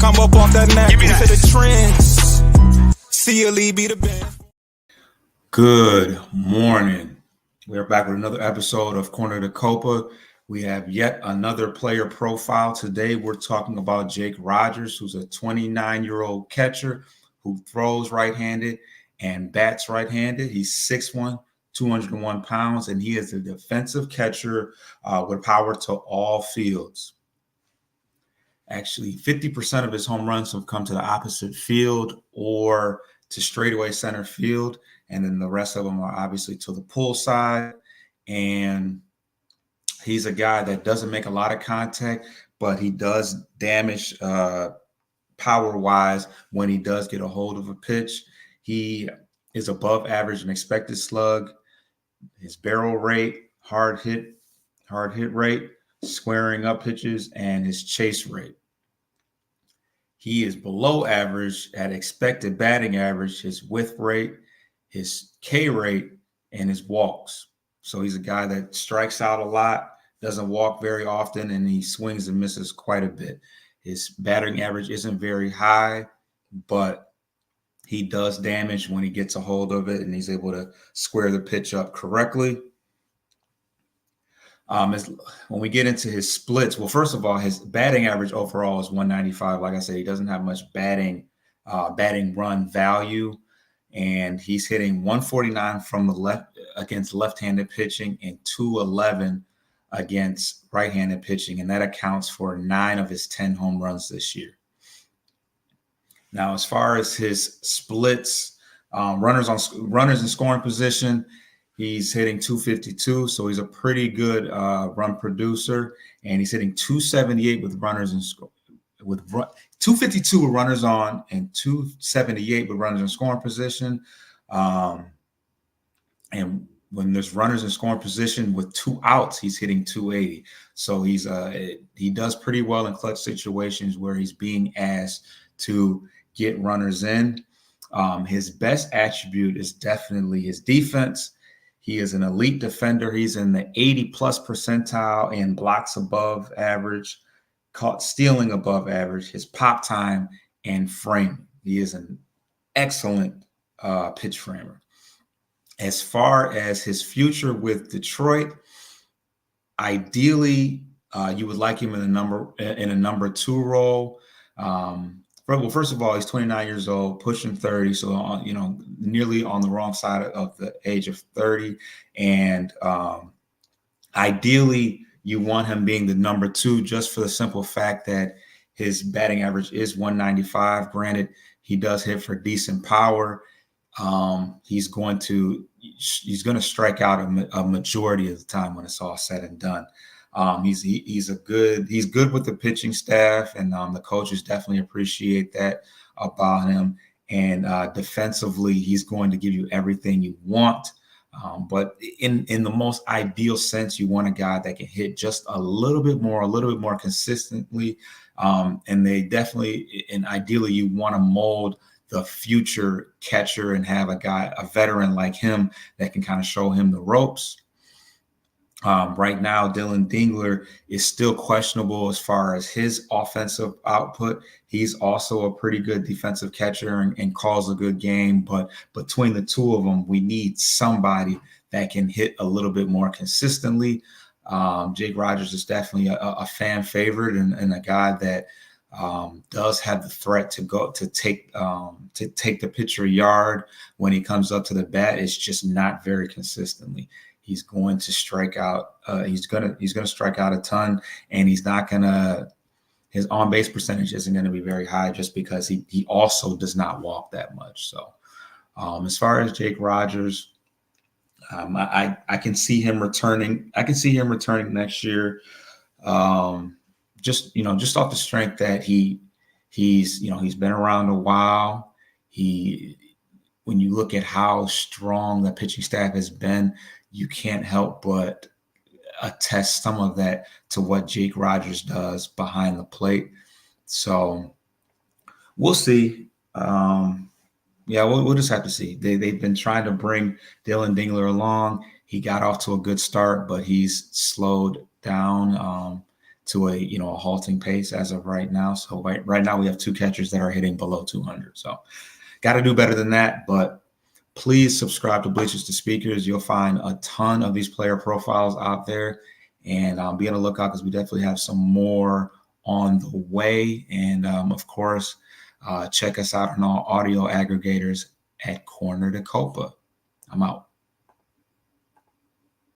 come up off that neck into the trends. See Ali be the band. Good morning. We're back with another episode of Corner to Copa. We have yet another player profile. Today we're talking about Jake Rogers, who's a 29-year-old catcher who throws right-handed and bats right-handed. He's 6'1", 201 pounds, and he is a defensive catcher with power to all fields. Actually, 50% of his home runs have come to the opposite field or to straightaway center field, and then the rest of them are obviously to the pull side. And he's a guy that doesn't make a lot of contact, but he does damage power-wise when he does get a hold of a pitch. He is above average in expected slug, his barrel rate, hard hit rate, squaring up pitches, and his chase rate. He is below average at expected batting average, his whiff rate, his K rate, and his walks. So he's a guy that strikes out a lot, doesn't walk very often, and he swings and misses quite a bit. His batting average isn't very high, but he does damage when he gets a hold of it, and he's able to square the pitch up correctly. When we get into his splits, well, first of all, his batting average overall is 195. Like I said, he doesn't have much batting run value, and he's hitting 149 from the left against left-handed pitching and 211 against right-handed pitching, and that accounts for 9 of his 10 home runs this year. Now, as far as his splits, runners in scoring position, he's hitting 252, so he's a pretty good run producer, and he's hitting 278 with runners in 252 with runners on and 278 with runners in scoring position. And when there's runners in scoring position with 2 outs, he's hitting 280. So he does pretty well in clutch situations where he's being asked to get runners in. His best attribute is definitely his defense. He is an elite defender. He's in the 80-plus percentile in blocks above average, caught stealing above average, his pop time, and framing. He is an excellent pitch framer. As far as his future with Detroit, ideally, you would like him in a number 2 role. Well, first of all, he's 29 years old, pushing 30, so nearly on the wrong side of the age of 30. And ideally, you want him being the number 2, just for the simple fact that his batting average is 195. Granted, he does hit for decent power. He's going to strike out a majority of the time when it's all said and done. He's good with the pitching staff, and the coaches definitely appreciate that about him. And defensively, he's going to give you everything you want. But in the most ideal sense, you want a guy that can hit just a little bit more consistently. And ideally, you want to mold the future catcher and have a veteran like him that can kind of show him the ropes. Right now, Dylan Dingler is still questionable as far as his offensive output. He's also a pretty good defensive catcher and calls a good game. But between the two of them, we need somebody that can hit a little bit more consistently. Jake Rogers is definitely a fan favorite and a guy that does have the threat to take the pitcher yard when he comes up to the bat. It's just not very consistently. He's going to strike out. He's gonna strike out a ton, and his on base percentage isn't going to be very high, just because he also does not walk that much. So, as far as Jake Rogers, I can see him returning. I can see him returning next year. Just off the strength that he's been around a while. When you look at how strong the pitching staff has been, you can't help but attest some of that to what Jake Rogers does behind the plate. So we'll see. We'll just have to see. They've been trying to bring Dylan Dingler along. He got off to a good start, but he's slowed down. to a halting pace as of right now. So right now we have 2 catchers that are hitting below 200. So got to do better than that. But please subscribe to Bleachers to Speakers. You'll find a ton of these player profiles out there, and be on the lookout because we definitely have some more on the way. And of course, check us out on all audio aggregators at Corner to Copa. I'm out.